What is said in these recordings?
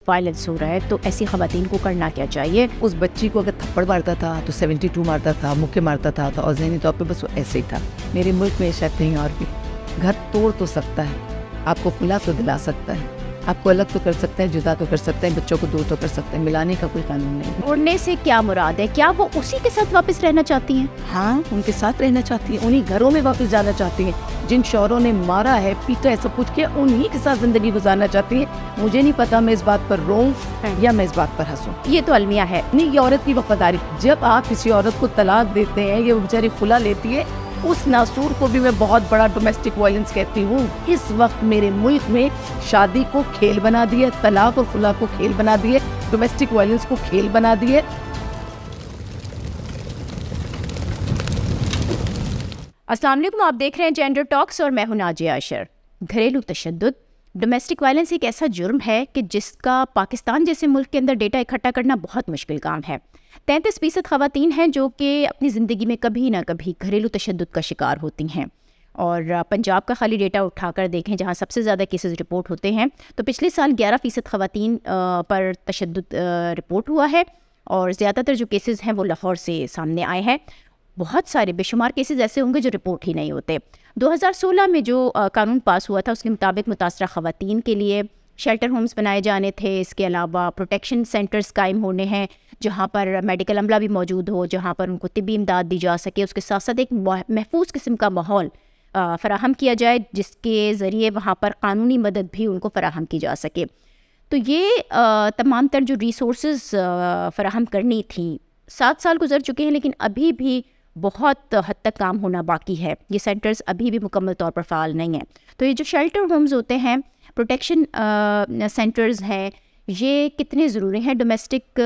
Violence ہو رہا ہے تو ایسی خواتین کو کرنا کیا چاہیے؟ اس بچی کو اگر تھپڑ مارتا تھا تو 72 مارتا تھا، مکے مارتا تھا اور ذہنی طور پہ بس وہ ایسے ہی تھا. میرے ملک میں شاید کہیں اور بھی. گھر توڑ تو سکتا ہے، آپ کو خلا تو دلا سکتا ہے، آپ کو الگ تو کر سکتا ہے، جدا تو کر سکتا ہے، بچوں کو دور تو کر سکتا ہے، ملانے کا کوئی قانون نہیں. اڑنے سے کیا مراد ہے؟ کیا وہ اسی کے ساتھ واپس رہنا چاہتی ہیں؟ ہاں، ان کے ساتھ رہنا چاہتی ہیں، انہی گھروں میں واپس جانا چاہتی ہیں جن شوہروں نے مارا ہے، پیٹا ہے، سب کچھ کیا، انہی کے ساتھ زندگی گزارنا چاہتی ہیں. مجھے نہیں پتا میں اس بات پر روؤں یا میں اس بات پر ہنسوں. یہ تو المیہ ہے. نہیں، یہ عورت کی وفاداری. جب آپ کسی عورت کو طلاق دیتے ہیں، یہ بیچاری خلا لیتی ہے، اس ناسور کو بھی میں بہت بڑا ڈومیسٹک وائلنس کہتی ہوں. اس وقت میرے ملک میں شادی کو کھیل بنا دیا، طلاق اور خلا کو کھیل بنا دیے، ڈومیسٹک وائلنس کو کھیل بنا دیے. السلام علیکم، آپ دیکھ رہے ہیں جینڈر ٹاکس اور میں ہوں ناجیہ عاشر. گھریلو تشدد، ڈومیسٹک وائلنس ایک ایسا جرم ہے کہ جس کا پاکستان جیسے ملک کے اندر ڈیٹا اکٹھا کرنا بہت مشکل کام ہے. 33% خواتین ہیں جو کہ اپنی زندگی میں کبھی نہ کبھی گھریلو تشدد کا شکار ہوتی ہیں. اور پنجاب کا خالی ڈیٹا اٹھا کر دیکھیں جہاں سب سے زیادہ کیسز رپورٹ ہوتے ہیں تو پچھلے سال 11% خواتین پر تشدد رپورٹ ہوا ہے، اور زیادہ تر جو کیسز ہیں وہ لاہور سے سامنے آئے ہیں. بہت سارے بے شمار کیسز ایسے ہوں گے جو رپورٹ ہی نہیں ہوتے. 2016 میں جو قانون پاس ہوا تھا اس کے مطابق متاثرہ خواتین کے لیے شیلٹر ہومز بنائے جانے تھے. اس کے علاوہ پروٹیکشن سینٹرز قائم ہونے ہیں جہاں پر میڈیکل عملہ بھی موجود ہو، جہاں پر ان کو طبی امداد دی جا سکے. اس کے ساتھ ساتھ ایک محفوظ قسم کا ماحول فراہم کیا جائے جس کے ذریعے وہاں پر قانونی مدد بھی ان کو فراہم کی جا سکے. تو یہ تمام تر جو ریسورسز فراہم کرنی تھیں 7 سال گزر چکے ہیں، لیکن ابھی بھی بہت حد تک کام ہونا باقی ہے. یہ سینٹرز ابھی بھی مکمل طور پر فعال نہیں ہیں. تو یہ جو شیلٹر ہومز ہوتے ہیں، پروٹیکشن سینٹرز ہیں، یہ کتنے ضروری ہیں ڈومیسٹک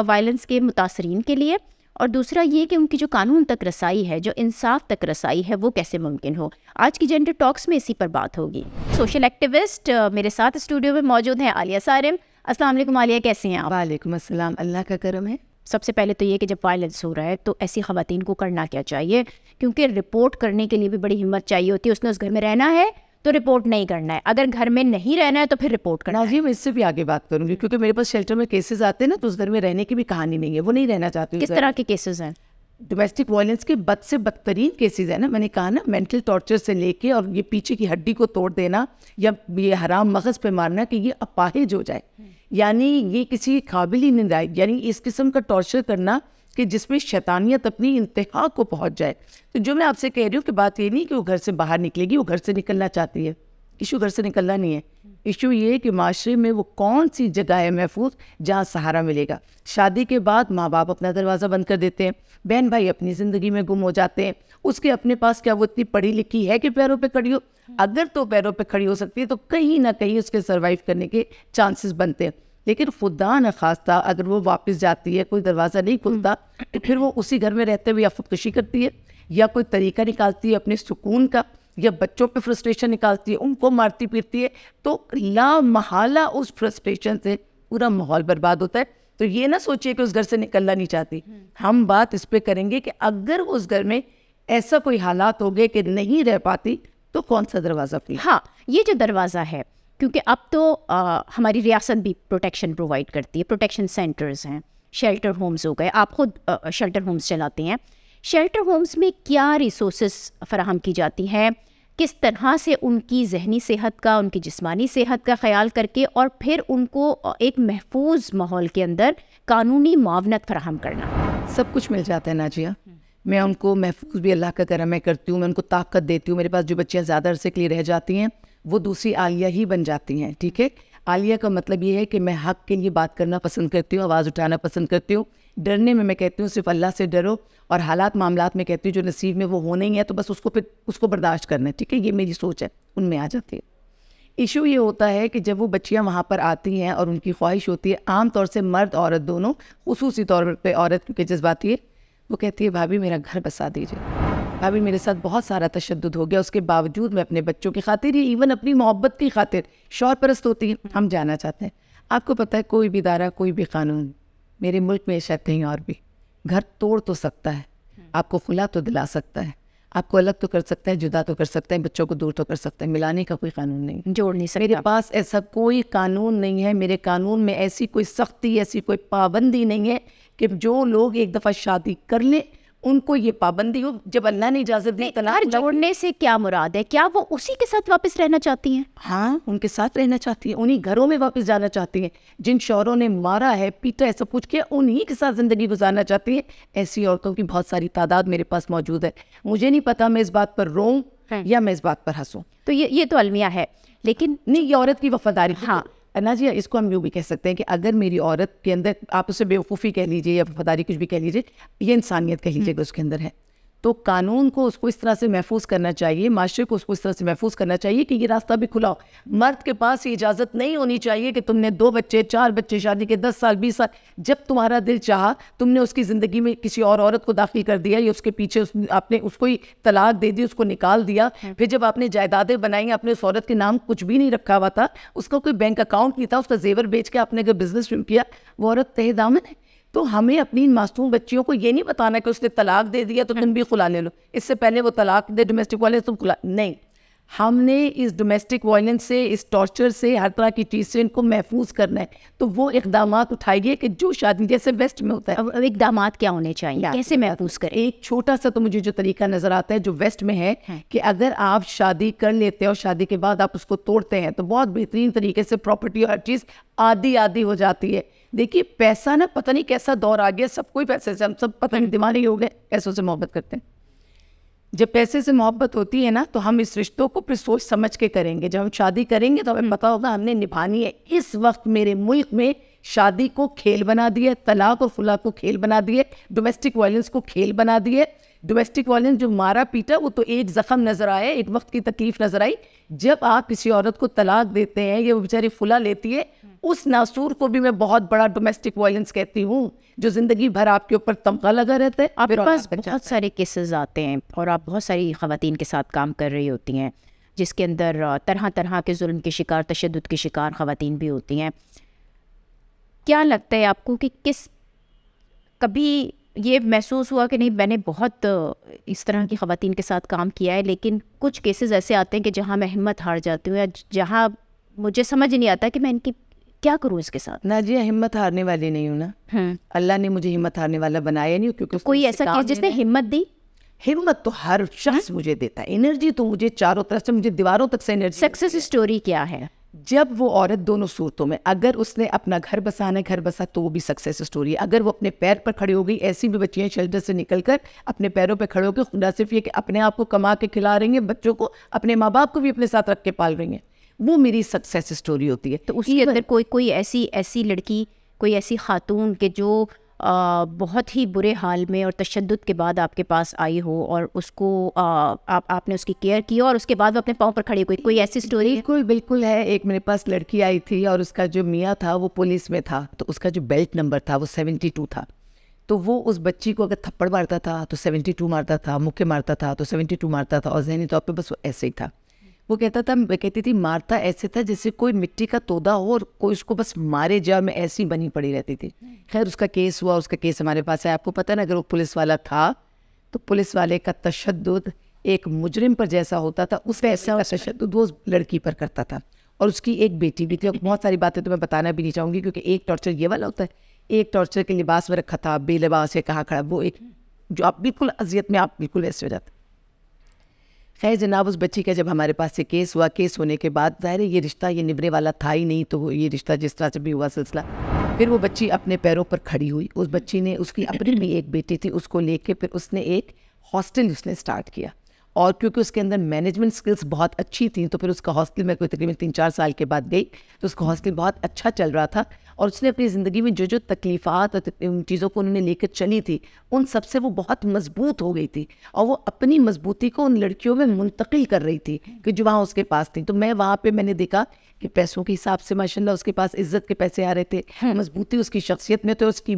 وائلنس کے متاثرین کے لیے؟ اور دوسرا یہ کہ ان کی جو قانون تک رسائی ہے، جو انصاف تک رسائی ہے، وہ کیسے ممکن ہو؟ آج کی جینڈر ٹاکس میں اسی پر بات ہوگی. سوشل ایکٹیوسٹ میرے ساتھ اسٹوڈیو میں موجود ہیں عالیہ صارم. السلام علیکم عالیہ، کیسے ہیں آپ؟ وعلیکم السلام، اللہ کا کرم ہے. سب سے پہلے تو یہ کہ جب وائلنس ہو رہا ہے تو ایسی خواتین کو کرنا کیا چاہیے؟ کیونکہ رپورٹ کرنے کے لیے بھی بڑی ہمت چاہیے ہوتی ہے. اس نے اس گھر میں رہنا ہے تو رپورٹ نہیں کرنا ہے، اگر گھر میں نہیں رہنا ہے تو پھر رپورٹ کرنا ہے. جی، میں اس سے بھی آگے بات کروں گی کیونکہ میرے پاس شیلٹر میں کیسز آتے ہیں نا، تو اس گھر میں رہنے کی بھی کہانی نہیں ہے، وہ نہیں رہنا چاہتی. کس طرح کے کیسز ہیں؟ ڈومیسٹک وائلنس کے بد سے بدترین کیسز ہیں نا. میں نے کہا نا، مینٹل ٹارچر سے لے کے اور یہ پیچھے کی ہڈی کو توڑ دینا یا یہ حرام مغز پہ مارنا کہ یہ اپاہج ہو جائے، یعنی یہ کسی قابل ہی نہیں رہا. یعنی اس قسم کا ٹارچر کرنا کہ جس میں شیطانیت اپنی انتہا کو پہنچ جائے. تو جو میں آپ سے کہہ رہی ہوں کہ بات یہ نہیں کہ وہ گھر سے باہر نکلے گی، وہ گھر سے نکلنا چاہتی ہے. ایشو گھر سے نکلنا نہیں ہے، ایشو یہ ہے کہ معاشرے میں وہ کون سی جگہ ہے محفوظ جہاں سہارا ملے گا. شادی کے بعد ماں باپ اپنا دروازہ بند کر دیتے ہیں، بہن بھائی اپنی زندگی میں گم ہو جاتے ہیں. اس کے اپنے پاس کیا وہ اتنی پڑھی لکھی ہے کہ پیروں پہ کھڑی ہو؟ اگر تو پیروں پہ کھڑی ہو سکتی ہے تو کہیں نہ کہیں اس کے سروائیو کرنے کے چانسز بنتے ہیں. لیکن خدا نخواستہ اگر وہ واپس جاتی ہے، کوئی دروازہ نہیں کھلتا، تو پھر وہ اسی گھر میں رہتے ہوئے یا خودکشی کرتی ہے یا کوئی طریقہ نکالتی ہے اپنے سکون کا، یا بچوں پہ فرسٹریشن نکالتی ہے، ان کو مارتی پیٹتی ہے. تو لا محالہ اس فرسٹریشن سے پورا ماحول برباد ہوتا ہے. تو یہ نہ سوچیے کہ اس گھر سے نکلنا نہیں چاہتی. ہم بات اس پہ کریں گے کہ اگر اس گھر میں ایسا کوئی حالات ہو گئے کہ نہیں رہ پاتی تو کون سا دروازہ پہ؟ ہاں، یہ جو دروازہ ہے، کیونکہ اب تو ہماری ریاست بھی پروٹیکشن پرووائڈ کرتی ہے. پروٹیکشن سینٹرز ہیں، شیلٹر ہومز ہو گئے. آپ خود شیلٹر ہومز چلاتے ہیں. شیلٹر ہومز میں کیا ریسورسز فراہم کی جاتی ہیں؟ کس طرح سے ان کی ذہنی صحت کا، ان کی جسمانی صحت کا خیال کر کے اور پھر ان کو ایک محفوظ ماحول کے اندر قانونی معاونت فراہم کرنا؟ سب کچھ مل جاتا ہے ناجیہ. میں ان کو محفوظ بھی اللہ کا کرم میں کرتی ہوں، میں ان کو طاقت دیتی ہوں. میرے پاس جو بچیاں زیادہ عرصے کے لیے رہ جاتی ہیں وہ دوسری عالیہ ہی بن جاتی ہیں. ٹھیک ہے، عالیہ کا مطلب یہ ہے کہ میں حق کے لیے بات کرنا پسند کرتی ہوں، آواز اٹھانا پسند کرتی ہوں. ڈرنے میں کہتی ہوں صرف اللہ سے ڈرو، اور حالات معاملات میں کہتی ہوں جو نصیب میں وہ ہونے ہی ہے تو بس اس کو برداشت کرنا ہے. ٹھیک ہے، یہ میری سوچ ہے، ان میں آ جاتی ہے. ایشو یہ ہوتا ہے کہ جب وہ بچیاں وہاں پر آتی ہیں اور ان کی خواہش ہوتی ہے، عام طور سے مرد عورت دونوں، خصوصی طور پہ عورت کیونکہ جذباتی ہے، وہ کہتی ہے بھابھی میرا گھر بسا دیجیے، بھابھی میرے ساتھ بہت سارا تشدد ہو گیا، اس کے باوجود میں اپنے بچوں کی خاطر ہی، ایون اپنی محبت کی خاطر شوہر پرست ہوتی ہے، ہم جانا چاہتے ہیں. آپ کو پتہ ہے کوئی بھی ادارہ، کوئی بھی قانون میرے ملک میں شاید کہیں اور بھی گھر توڑ تو سکتا ہے، آپ کو خلا تو دلا سکتا ہے، آپ کو الگ تو کر سکتا ہے, جدا تو کر سکتا ہے, بچوں کو دور تو کر سکتا ہے, ملانے کا کوئی قانون نہیں, جوڑ نہیں سکتا. میرے پاس ایسا کوئی قانون نہیں ہے, میرے قانون میں ایسی کوئی سختی, ایسی کوئی پابندی نہیں ہے کہ جو لوگ ایک دفعہ شادی کر لیں ان کو یہ پابندی ہو. جب اللہ نے اجازت دی طلاق جوڑنے سے کیا مراد ہے؟ کیا وہ اسی کے ساتھ واپس رہنا چاہتی ہیں؟ ہاں, ان کے ساتھ رہنا چاہتی ہیں, انہی گھروں میں واپس جانا چاہتی ہیں جن شوہروں نے مارا ہے, پیٹا ہے, سب کچھ کیا, انہی کے ساتھ زندگی گزارنا چاہتی ہیں. ایسی عورتوں کی بہت ساری تعداد میرے پاس موجود ہے. مجھے نہیں پتا میں اس بات پر روؤں یا میں اس بات پر ہنسوں. تو یہ تو المیہ ہے, لیکن نہیں, یہ عورت کی وفاداری. ہاں ناجیہ, اس کو ہم یوں بھی کہہ سکتے ہیں کہ اگر میری عورت کے اندر, آپ اسے بیوقوفی کہہ لیجیے یا وفاداری کچھ بھی کہہ لیجیے, یہ انسانیت کہہ لیجیے کہ اس کے اندر ہے, تو قانون کو اس کو اس طرح سے محفوظ کرنا چاہیے, معاشرے کو اس کو اس طرح سے محفوظ کرنا چاہیے کہ یہ راستہ بھی کھلا ہو. مرد کے پاس یہ اجازت نہیں ہونی چاہیے کہ تم نے 2 بچے 4 بچے شادی کے 10 سال 20 سال, جب تمہارا دل چاہا تم نے اس کی زندگی میں کسی اور عورت کو داخل کر دیا, یا اس کے پیچھے آپ نے اس کو ہی طلاق دے دی, اس کو نکال دیا. پھر جب آپ نے جائیدادیں بنائیں, آپ نے اس عورت کے نام کچھ بھی نہیں رکھا ہوا تھا, اس کا کوئی بینک اکاؤنٹ نہیں تھا, اس کا زیور بیچ کے آپ نے اگر بزنس شروع کیا, وہ عورت تہ دامن ہے. تو ہمیں اپنی معصوم بچیوں کو یہ نہیں بتانا کہ اس نے طلاق دے دیا تو تم بھی خلا لے لو, اس سے پہلے وہ طلاق دے, ڈومیسٹک وائلنس تم خلا نہیں. ہم نے اس ڈومیسٹک وائلنس سے, اس ٹارچر سے, ہر طرح کی چیز سے ان کو محفوظ کرنا ہے. تو وہ اقدامات اٹھائیے کہ جو شادی جیسے ویسٹ میں ہوتا ہے. اقدامات کیا ہونے چاہیے, کیسے محفوظ کریں؟ ایک چھوٹا سا تو مجھے جو طریقہ نظر آتا ہے جو ویسٹ میں ہے کہ اگر آپ شادی کر لیتے ہیں اور شادی کے بعد آپ اس کو توڑتے ہیں تو بہت بہترین طریقے سے پراپرٹی اور ہر چیز آدھی ہو جاتی ہے. دیکھیے پیسہ نا پتہ نہیں کیسا دور آ گیا, سب کوئی پیسے سے, ہم سب پتہ نہیں دماغی ہو گئے, پیسوں سے محبت کرتے ہیں. جب پیسے سے محبت ہوتی ہے نا تو ہم اس رشتوں کو پھر سوچ سمجھ کے کریں گے. جب ہم شادی کریں گے تو ہمیں پتہ ہوگا ہم نے نبھانی ہے. اس وقت میرے ملک میں شادی کو کھیل بنا دیے, طلاق اور خلا کو کھیل بنا دیے, ڈومیسٹک وائلنس کو کھیل بنا دیے. ڈومیسٹک وائلنس جو مارا پیٹا وہ تو ایک زخم نظر آیا, ایک وقت کی تکلیف نظر آئی. جب آپ کسی عورت کو طلاق دیتے ہیں یا وہ بیچاری خلا لیتی ہے, اس ناسور کو بھی میں بہت بڑا ڈومیسٹک وائلنس کہتی ہوں, جو زندگی بھر آپ کے اوپر تمغہ لگا رہتا ہے. آپ کے پاس بہت سارے کیسز آتے ہیں اور آپ بہت ساری خواتین کے ساتھ کام کر رہی ہوتی ہیں جس کے اندر طرح کے ظلم کے شکار, تشدد کے شکار خواتین بھی ہوتی ہیں. کیا لگتا ہے آپ کو کہ کبھی یہ محسوس ہوا کہ نہیں میں نے بہت اس طرح کی خواتین کے ساتھ کام کیا ہے, لیکن کچھ کیسز ایسے آتے ہیں کہ جہاں میں ہمت ہار جاتی ہوں, یا جہاں مجھے سمجھ نہیں آتا کہ میں ان کی کیا کروں اس کے ساتھ؟ ناجیہ, ہمت ہارنے والی نہیں ہوں نا, اللہ نے مجھے ہمت ہارنے والا بنایا نہیں, کیونکہ کوئی ایسا کیس جس نے ہمت دی؟ ہمت تو ہر شخص مجھے دیتا ہے, انرجی تو مجھے چاروں طرف سے, مجھے دیواروں تک سے انرجی. سکسیس اسٹوری کیا ہے؟ جب وہ عورت دونوں صورتوں میں, اگر اس نے اپنا گھر بسانا ہے, گھر بسا تو وہ بھی سکسیس اسٹوری ہے. اگر وہ اپنے پیر پر کھڑی ہو گئی, ایسی بھی بچیاں شیلٹر سے نکل کر اپنے پیروں پہ کھڑے ہو کے خدا صرف یہ کہ اپنے آپ کو کما کے کھلا رہی ہیں, بچوں کو, اپنے ماں باپ کو بھی اپنے ساتھ رکھ کے پال رہی ہیں, وہ میری سکسیس اسٹوری ہوتی ہے. تو اس کے اندر کوئی ایسی لڑکی, کوئی ایسی خاتون کہ جو بہت ہی برے حال میں اور تشدد کے بعد آپ کے پاس آئی ہو اور اس کو آپ نے اس کی کیئر کی اور اس کے بعد وہ اپنے پاؤں پر کھڑی ہوئی, کوئی ایسی اسٹوری؟ بالکل ہے. ایک میرے پاس لڑکی آئی تھی اور اس کا جو میاں تھا وہ پولیس میں تھا, تو اس کا جو بیلٹ نمبر تھا وہ 72 تھا. تو وہ اس بچی کو اگر تھپڑ مارتا تھا تو 72 مارتا تھا, مکے مارتا تھا تو 72 مارتا تھا, اور ذہنی طور پہ بس وہ ایسے ہی تھا. وہ کہتی تھی مارتا ایسے تھا جیسے کوئی مٹی کا تودا ہو اور کوئی اس کو بس مارے جا, میں ایسی بنی پڑی رہتی تھی. خیر اس کا کیس ہوا, اس کا کیس ہمارے پاس ہے. آپ کو پتہ نا اگر وہ پولیس والا تھا تو پولیس والے کا تشدد ایک مجرم پر جیسا ہوتا تھا, اس ایسا تشدد وہ اس لڑکی پر کرتا تھا. اور اس کی ایک بیٹی بھی تھی. بہت ساری باتیں تو میں بتانا بھی نہیں چاہوں گی کیونکہ ایک ٹارچر یہ والا ہوتا ہے, ایک ٹارچر کے لباس میں رکھا تھا, بے لباس ہے کہاں کھڑا, وہ ایک جو آپ بالکل اذیت میں آپ بالکل ایسے ہو جاتے. خیر جناب, اس بچی کا جب ہمارے پاس سے کیس ہوا, کیس ہونے کے بعد ظاہر ہے یہ رشتہ یہ نبھنے والا تھا ہی نہیں, تو یہ رشتہ جس طرح سے بھی ہوا سلسلہ, پھر وہ بچی اپنے پیروں پر کھڑی ہوئی. اس بچی نے, اس کی اپنی بھی ایک بیٹی تھی, اس کو لے کے پھر اس نے ایک ہاسٹل اس نے اسٹارٹ کیا. اور کیونکہ اس کے اندر مینجمنٹ سکلز بہت اچھی تھیں تو پھر اس کا ہاسٹل میں کوئی تقریباً 3-4 سال کے بعد گئی تو اس کا ہاسٹل بہت اچھا چل رہا تھا. اور اس نے اپنی زندگی میں جو تکلیفات اور ان چیزوں کو انہوں نے لے کر چلی تھی, ان سب سے وہ بہت مضبوط ہو گئی تھی, اور وہ اپنی مضبوطی کو ان لڑکیوں میں منتقل کر رہی تھی کہ جو وہاں اس کے پاس تھیں. تو میں وہاں پہ میں نے دیکھا کہ پیسوں کے حساب سے ماشاء اللہ اس کے پاس عزت کے پیسے آ رہے تھے, مضبوطی اس کی شخصیت میں. تو اس کی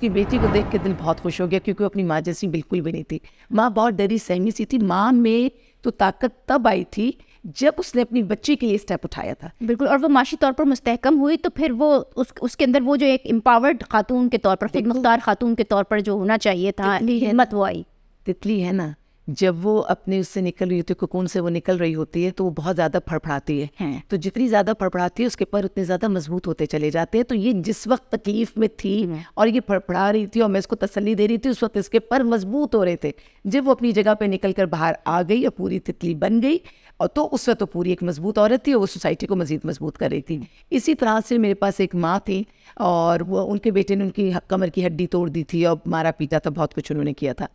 بیٹی کو دیکھ کے دل بہت خوش ہو گیا کیونکہ وہ اپنی ماں جیسی بالکل بھی نہیں تھی. ماں بہت ڈری سہمی سی تھی. ماں میں تو طاقت تب آئی تھی جب اس نے اپنی بچی کے لیے اسٹیپ اٹھایا تھا. بالکل, اور وہ معاشی طور پر مستحکم ہوئی تو پھر وہ اس کے اندر وہ جو ایک امپاورڈ خاتون کے طور پر, خود مختار خاتون کے طور پر جو ہونا چاہیے تھا, ہمت وہ آئی. تتلی ہے نا, جب وہ اپنے اس سے نکل رہی ہوتی ہے، کوکون سے وہ نکل رہی ہوتی ہے، تو وہ بہت زیادہ پھڑپھڑاتی ہے. تو جتنی زیادہ پھڑپھڑاتی ہے اس کے پر اتنے زیادہ مضبوط ہوتے چلے جاتے ہیں. تو یہ جس وقت تکلیف میں تھی اور یہ پھڑپھڑا رہی تھی اور میں اس کو تسلی دے رہی تھی، اس وقت اس کے پر مضبوط ہو رہے تھے. جب وہ اپنی جگہ پہ نکل کر باہر آ گئی اور پوری تتلی بن گئی، اور تو اس وقت تو پوری ایک مضبوط عورت تھی اور وہ سوسائٹی کو مزید مضبوط کر رہی تھی. اسی طرح سے میرے پاس ایک ماں تھی اور وہ ان کے بیٹے نے ان کی کمر کی ہڈی توڑ دی تھی اور مارا پیٹا تھا، بہت کچھ انہوں نے کیا تھا.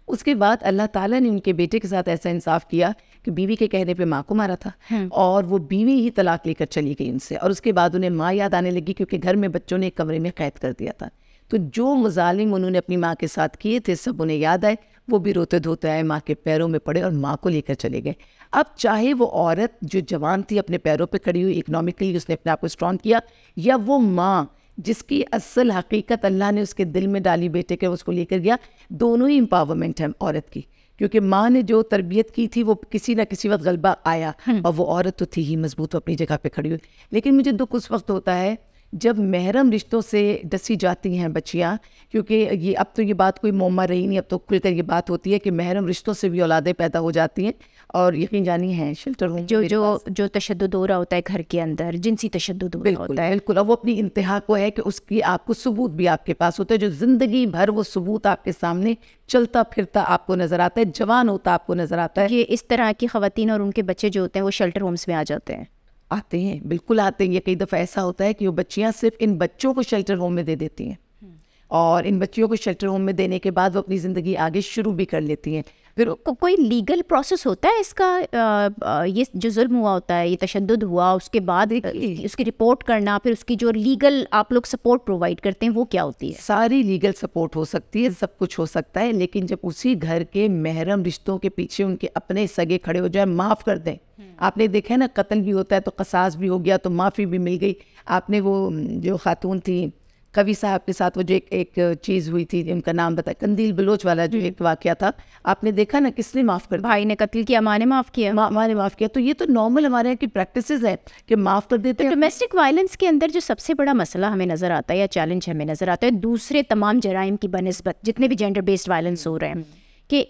اس کے بعد اللہ تعالیٰ نے ان کے بیٹے کے ساتھ ایسا انصاف کیا کہ بیوی کے کہنے پہ ماں کو مارا تھا اور وہ بیوی ہی طلاق لے کر چلی گئی ان سے. اور اس کے بعد انہیں ماں یاد آنے لگی کیونکہ گھر میں بچوں نے ایک کمرے میں قید کر دیا تھا. تو جو مظالم انہوں نے اپنی ماں کے ساتھ کیے تھے سب انہیں یاد آئے. وہ بھی روتے دھوتے آئے، ماں کے پیروں میں پڑے اور ماں کو لے کر چلے گئے. اب چاہے وہ عورت جو جوان تھی اپنے پیروں پہ کھڑی ہوئی، اکنامکلی اس نے اپنے آپ کو اسٹرانگ کیا، یا وہ ماں جس کی اصل حقیقت اللہ نے اس کے دل میں ڈالی بیٹے کے اس کو لے کر گیا، دونوں ہی امپاورمنٹ ہے عورت کی. کیونکہ ماں نے جو تربیت کی تھی وہ کسی نہ کسی وقت غلبہ آیا اور وہ عورت تو تھی ہی مضبوط، اپنی جگہ پہ کھڑی ہوئی. لیکن مجھے دکھ اس وقت ہوتا ہے جب محرم رشتوں سے ڈسی جاتی ہیں بچیاں، کیونکہ یہ اب تو یہ بات کوئی معمہ رہی نہیں، اب تو کھل کر یہ بات ہوتی ہے کہ محرم رشتوں سے بھی اولادیں پیدا ہو جاتی ہیں. اور یقین جانی ہیں شیلٹر ہوم جو تشدد ہو رہا ہوتا ہے گھر کے اندر، جنسی تشدد ہو رہا ہوتا ہے، بالکل. اور وہ اپنی انتہا کو ہے کہ اس کی آپ کو ثبوت بھی آپ کے پاس ہوتا ہے، جو زندگی بھر وہ ثبوت آپ کے سامنے چلتا پھرتا آپ کو نظر آتا ہے، جوان ہوتا آپ کو نظر آتا ہے. یہ اس طرح کی خواتین اور ان کے بچے جو ہوتے ہیں وہ شیلٹر ہومز میں آ جاتے ہیں. آتے ہیں، بالکل آتے ہیں. یہ کئی دفعہ ایسا ہوتا ہے کہ وہ بچیاں صرف ان بچوں کو شیلٹر ہوم میں دے دیتی ہیں اور ان بچیوں کو شیلٹر ہوم میں دینے کے بعد وہ اپنی زندگی آگے شروع بھی کر لیتی ہیں. پھر کوئی لیگل پروسیس ہوتا ہے اس کا؟ یہ جو ظلم ہوا ہوتا ہے، یہ تشدد ہوا، اس کے بعد اس کی رپورٹ کرنا، پھر اس کی جو لیگل آپ لوگ سپورٹ پرووائڈ کرتے ہیں وہ کیا ہوتی ہے؟ ساری لیگل سپورٹ ہو سکتی ہے، سب کچھ ہو سکتا ہے. لیکن جب اسی گھر کے محرم رشتوں کے پیچھے ان کے اپنے سگے کھڑے ہو جائیں، معاف کر دیں. آپ نے دیکھا ہے نا، قتل بھی ہوتا ہے تو قصاص بھی ہو گیا تو معافی بھی مل گئی. آپ نے وہ جو خاتون تھی قوی صاحب کے ساتھ وہ جو ایک چیز ہوئی تھی، ان کا نام بتایا، قندیل بلوچ والا جو ایک واقعہ تھا، آپ نے دیکھا نا کس نے معاف کر دیا؟ بھائی نے قتل کیا، ماں نے معاف کیا. ماں نے معاف کیا. تو یہ تو نارمل ہمارے یہاں کی پریکٹسز ہیں کہ معاف کر دیتے ہیں. ڈومیسٹک وائلنس کے اندر جو سب سے بڑا مسئلہ ہمیں نظر آتا ہے یا چیلنج ہمیں نظر آتا ہے دوسرے تمام جرائم کی بنسبت، جتنے بھی جینڈر بیسڈ وائلنس ہو رہے ہیں، کہ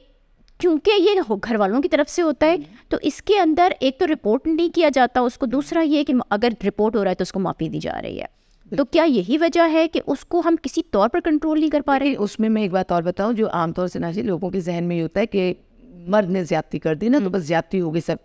کیونکہ یہ گھر والوں کی طرف سے ہوتا ہے تو اس کے اندر ایک تو رپورٹ نہیں کیا جاتا اس کو، دوسرا یہ کہ اگر رپورٹ ہو رہا ہے تو اس کو معافی دی جا رہی ہے. تو کیا یہی وجہ ہے کہ اس کو ہم کسی طور پر کنٹرول نہیں کر پا رہے؟ اس میں ایک بات اور بتاؤں جو عام طور سے ناجی لوگوں کے ذہن میں یہ ہوتا ہے کہ مرد نے زیادتی کر دی نا تو بس زیادتی ہوگی سب.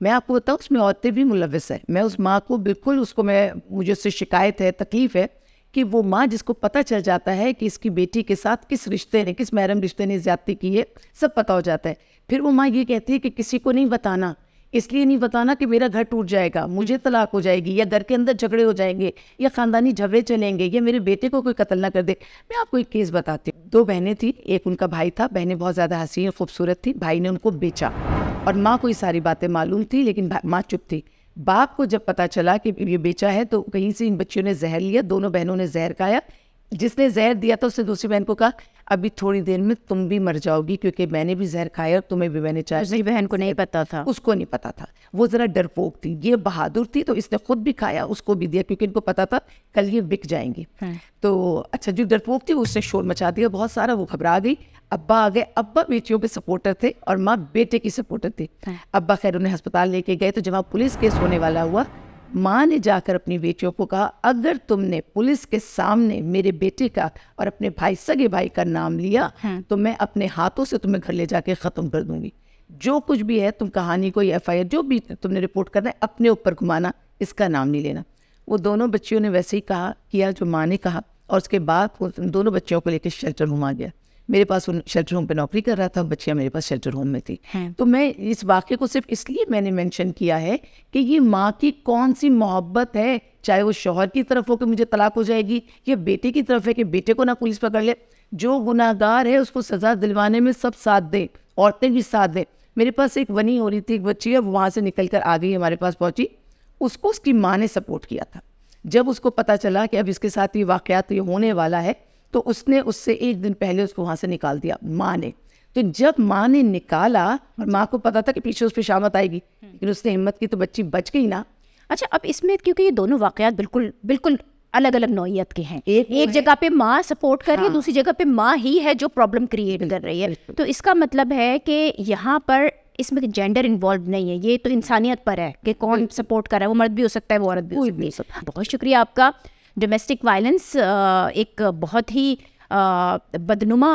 میں آپ کو بتاؤں اس میں عورتیں بھی ملوث ہیں. میں اس ماں کو بالکل اس کو مجھے اس سے شکایت ہے، تکلیف ہے کہ وہ ماں جس کو پتہ چل جاتا ہے کہ اس کی بیٹی کے ساتھ کس رشتے نے، کس محرم رشتے نے زیادتی کی ہے، سب پتہ ہو جاتا ہے. پھر وہ ماں یہ کہتی ہے کہ کسی کو نہیں بتانا، اس لیے نہیں بتانا کہ میرا گھر ٹوٹ جائے گا، مجھے طلاق ہو جائے گی، یا گھر کے اندر جھگڑے ہو جائیں گے، یا خاندانی جھگڑے چلیں گے، یا میرے بیٹے کو کوئی قتل نہ کر دے. میں آپ کو ایک کیس بتاتی ہوں. 2 بہنیں تھیں، ایک ان کا بھائی تھا. بہنیں بہت زیادہ حسین خوبصورت تھی. بھائی نے ان کو بیچا اور ماں کو یہ ساری باتیں معلوم تھی لیکن ماں چپ تھی. باپ کو جب پتہ چلا کہ یہ بیچا ہے تو کہیں سے ان بچیوں نے زہر لیا. دونوں بہنوں نے زہر کھایا. جس نے زہر دیا تھا اس نے دوسری بہن کو کہا ابھی تھوڑی دیر میں تم بھی مر جاؤ گی کیونکہ میں نے بھی زہر کھایا اور تمہیں بھی میں نے چاہا. دوسری بہن کو نہیں پتا تھا، اس کو نہیں پتا تھا. وہ ذرا ڈرپوک تھی، یہ بہادر تھی تو اس نے خود بھی کھایا، اس کو بھی دیا کیونکہ ان کو پتا تھا کل یہ بک جائیں گی. تو اچھا جو ڈرپوک تھی اس نے شور مچا دیا بہت سارا، وہ گھبرا گئی. ابا آ گئے. ابا بیٹیوں کے سپورٹر تھے اور ماں بیٹے کی سپورٹر تھی. ابا خیر انہیں ہسپتال لے کے گئے تو جب وہاں پولیس کیس ہونے والا ہوا، ماں نے جا کر اپنی بیٹیوں کو کہا اگر تم نے پولیس کے سامنے میرے بیٹے کا اور اپنے بھائی سگے بھائی کا نام لیا تو میں اپنے ہاتھوں سے تمہیں گھر لے جا کے ختم کر دوں گی. جو کچھ بھی ہے تم کہانی کو یا FIR جو بھی تم نے رپورٹ کرنا ہے اپنے اوپر گھمانا، اس کا نام نہیں لینا. وہ دونوں بچیوں نے ویسے ہی کیا جو ماں نے کہا اور اس کے بعد دونوں بچیوں کو لے کے شیلٹر ہوم آ گیا. میرے پاس شیلٹر ہوم پہ نوکری کر رہا تھا، بچیاں میرے پاس شیلٹر ہوم میں تھی. تو میں اس واقعے کو صرف اس لیے میں نے مینشن کیا ہے کہ یہ ماں کی کون سی محبت ہے، چاہے وہ شوہر کی طرف ہو کہ مجھے طلاق ہو جائے گی، یا بیٹے کی طرف ہے کہ بیٹے کو نہ پولیس پکڑ لے. جو گناہ گار ہے اس کو سزا دلوانے میں سب ساتھ دیں، عورتیں بھی ساتھ دیں. میرے پاس ایک ونی ہو رہی تھی، ایک بچی ہے، وہاں سے نکل کر آ گئی، ہمارے پاس پہنچی. اس کو اس کی ماں نے سپورٹ کیا تھا. جب اس کو پتہ چلا کہ اب اس کے ساتھ یہ واقعات یہ ہونے والا ہے تو اس نے اس سے 1 دن پہلے اس کو وہاں سے نکال دیا ماں نے. تو جب ماں نے نکالا اور ماں کو پتا تھا کہ پیچھے اس پہ شامت آئے گی لیکن اس نے ہمت کی تو بچی بچ گئی نا. اچھا اب اس میں کیونکہ یہ دونوں واقعات بالکل الگ الگ نوعیت کے ہیں. ایک جگہ پہ ماں سپورٹ کر رہی ہے, دوسری جگہ پہ ماں ہی ہے جو پرابلم کریٹ کر رہی ہے. تو اس کا مطلب ہے کہ یہاں پر اس میں جینڈر انوالو نہیں ہے, یہ تو انسانیت پر ہے کہ کون سپورٹ کر رہا ہے. وہ مرد بھی ہو سکتا ہے, وہ عورت بھی ہو سکتی ہے. بہت شکریہ آپ کا. ڈومیسٹک وائلنس ایک بہت ہی بدنما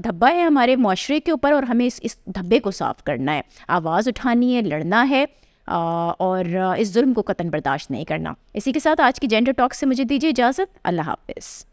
دھبا ہے ہمارے معاشرے کے اوپر, اور ہمیں اس دھبے کو صاف کرنا ہے, آواز اٹھانی ہے, لڑنا ہے, اور اس ظلم کو قطعاً برداشت نہیں کرنا. اسی کے ساتھ آج کی جینڈر ٹاک سے مجھے دیجیے اجازت. اللہ حافظ.